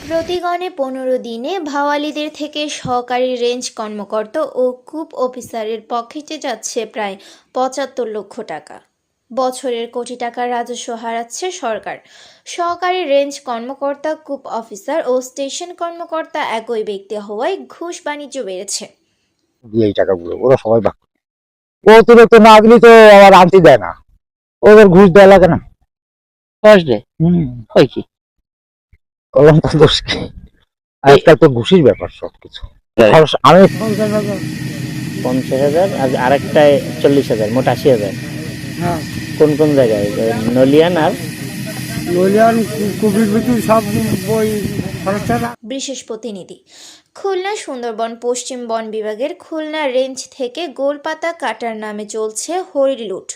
প্রতিগণে 15 দিনে ভাওয়ালীদের থেকে সহকারী রেঞ্জ কর্মকর্তা ও কূপ অফিসারের পকেটে যাচ্ছে প্রায় 75 লক্ষ টাকা। বছরের কোটি টাকার রাজস্ব হারাচ্ছে সরকার। সহকারী রেঞ্জ কর্মকর্তা, কূপ অফিসার ও স্টেশন কর্মকর্তা একই ব্যক্তি হওয়ায় ঘুষ বাণিজ্য বেড়েছে। এই টাকাগুলো ওরা সবাই ভাগ করে। অতিরিক্ত না দিলে তো আবার আনতে দেয় না, ওদের ঘুষ দেওয়া লাগে না। হয় কি বললাম তো, দোষ কি? আজকাল তো ঘুষির ব্যাপার সবকিছু। আমি 50,000 আর আরেকটায় 40,000, মোট 80,000। কোন কোন জায়গায়? নলিয়ান আর বিশেষ প্রতিনিধি। খুলনা সুন্দরবন পশ্চিম বন বিভাগের খুলনা রেঞ্জ থেকে গোলপাতা কাটার নামে চলছে হরিণ লুট।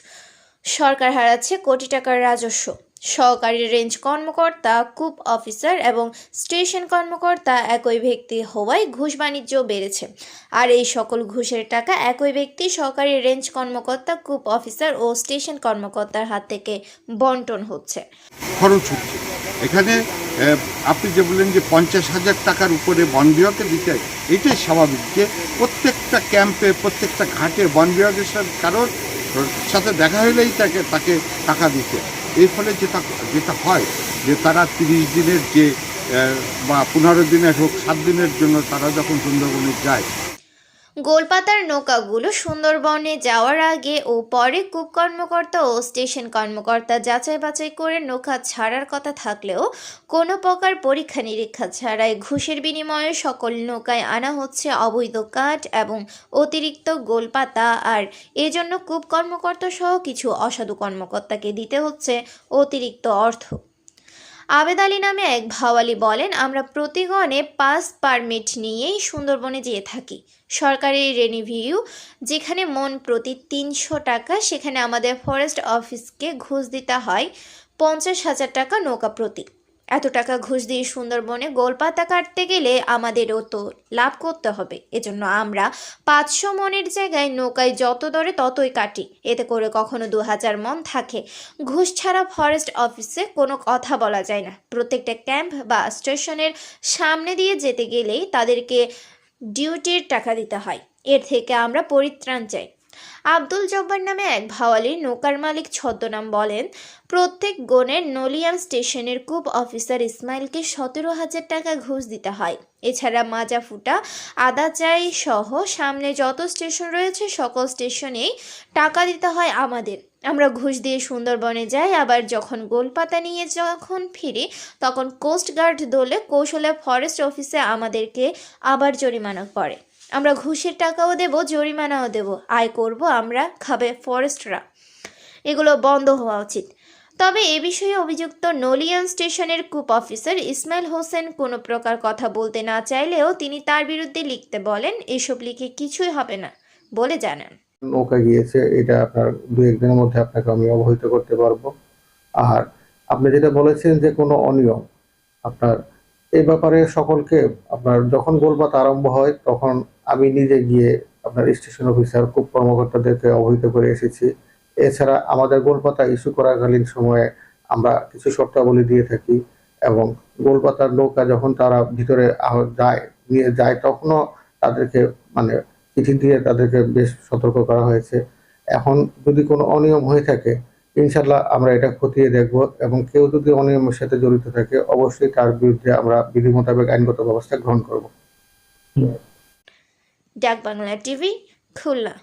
সরকার হারাচ্ছে কোটি টাকার রাজস্ব। সহকারী রেঞ্জ কর্মকর্তা, কূপ অফিসার এবং স্টেশন কর্মকর্তা একই ব্যক্তি হওয়ায় ঘুষ বাণিজ্য বেড়েছে। আর এই সকল ঘুষের টাকা একই ব্যক্তি সহকারী রেঞ্জ কর্মকর্তা, কূপ অফিসার ও স্টেশন কর্মকর্তার হাত থেকে বন্টন হচ্ছে, খরচ হচ্ছে। এখানে আপনি যে বললেন যে 50,000 টাকার উপরে বন বিভাগকে দিতে হয়, এটাই স্বাভাবিক যে প্রত্যেকটা ক্যাম্পে, প্রত্যেকটা ঘাটে বন বিভাগের কারোর সাথে দেখা হলেই তাকে টাকা দিতে। এর ফলে যেটা হয় যে তারা 30 দিনের যে বা 15 দিনের হোক, 7 দিনের জন্য তারা যখন সুন্দরবনে যায়, গোলপাতার নৌকাগুলো সুন্দরবনে যাওয়ার আগে ও পরে কূপ কর্মকর্তা ও স্টেশন কর্মকর্তা যাচাই বাছাই করে নৌকা ছাড়ার কথা থাকলেও কোনো প্রকার পরীক্ষা নিরীক্ষা ছাড়াই ঘুষের বিনিময়ে সকল নৌকায় আনা হচ্ছে অবৈধ কাঠ এবং অতিরিক্ত গোলপাতা। আর এজন্য কূপ কর্মকর্তা সহ কিছু অসাধু কর্মকর্তাকে দিতে হচ্ছে অতিরিক্ত অর্থ। আবেদ আলী নামে এক ভাওয়ালি বলেন, আমরা প্রতিগণে পাস পারমিট নিয়েই সুন্দরবনে যেয়ে থাকি। সরকারি রেভিনিউ যেখানে মন প্রতি 300 টাকা, সেখানে আমাদের ফরেস্ট অফিসকে ঘুষ দিতে হয় 50,000 টাকা নৌকা প্রতি। এত টাকা ঘুষ দিয়ে সুন্দরবনে গোলপাতা কাটতে গেলে আমাদেরও তো লাভ করতে হবে। এজন্য আমরা 500 মনের জায়গায় নৌকায় যত দরে ততই কাটি, এতে করে কখনো 2000 মন থাকে। ঘুষ ছাড়া ফরেস্ট অফিসে কোনো কথা বলা যায় না। প্রত্যেকটা ক্যাম্প বা স্টেশনের সামনে দিয়ে যেতে গেলেই তাদেরকে ডিউটির টাকা দিতে হয়। এর থেকে আমরা পরিত্রাণ চাই। আব্দুল জব্বার নামে এক ভাওয়ালি নৌকার মালিক ছদ্মনাম বলেন, প্রত্যেক গণের নলিয়ান স্টেশনের কূপ অফিসার ইসমাইলকে 17,000 টাকা ঘুষ দিতে হয়। এছাড়া মাজা ফুটা, আদাচাই সহ সামনে যত স্টেশন রয়েছে সকল স্টেশনেই টাকা দিতে হয় আমাদের। আমরা ঘুষ দিয়ে সুন্দরবনে যাই, আবার যখন গোলপাতা নিয়ে যখন ফিরি তখন কোস্টগার্ড দলে কৌশলে ফরেস্ট অফিসে আমাদেরকে আবার জরিমানা করে। আমরা ঘুষের টাকাও দেব, জরিমানাও দেব, আয় করব আমরা, খাবে ফরেস্টরা। এগুলো বন্ধ হওয়া উচিত। তবে এ বিষয়ে অভিযুক্ত নলিয়ান স্টেশনের কূপ অফিসার ইসমাইল হোসেন কোনো প্রকার কথা বলতে না চাইলেও তিনি তার বিরুদ্ধে লিখতে বলেন, এসব লিখে কিছুই হবে না বলে জানান। নৌকা গিয়েছে, এটা আপনার 2-1 দিনের মধ্যে আপনাকে আমি অবহিত করতে পারবো। আর আপনি যেটা বলেছেন যে কোনো অনিয়ম, আপনার এই ব্যাপারে সকলকে আপনার যখন গোলপাতা আরম্ভ হয় তখন আমি নিজে গিয়ে আপনার স্টেশন অফিসার, কূপ কর্মকর্তাদেরকে অবহিত করে এসেছি। এছাড়া আমাদের গোলপাতা ইস্যু করাকালীন সময়ে আমরা কিছু শর্তাবলী দিয়ে থাকি এবং গোলপাতার নৌকা যখন তারা ভিতরে নিয়ে যায় তখনও তাদেরকে মানে চিঠি দিয়ে তাদেরকে বেশ সতর্ক করা হয়েছে। এখন যদি কোনো অনিয়ম হয়ে থাকে ইনশাল্লাহ আমরা এটা খতিয়ে দেখব এবং কেউ যদি অনিয়মের সাথে জড়িত থাকে অবশ্যই তার বিরুদ্ধে আমরা বিধি মোতাবেক আইনগত ব্যবস্থা গ্রহণ করব। ডাক বাংলা টিভি, খুলনা।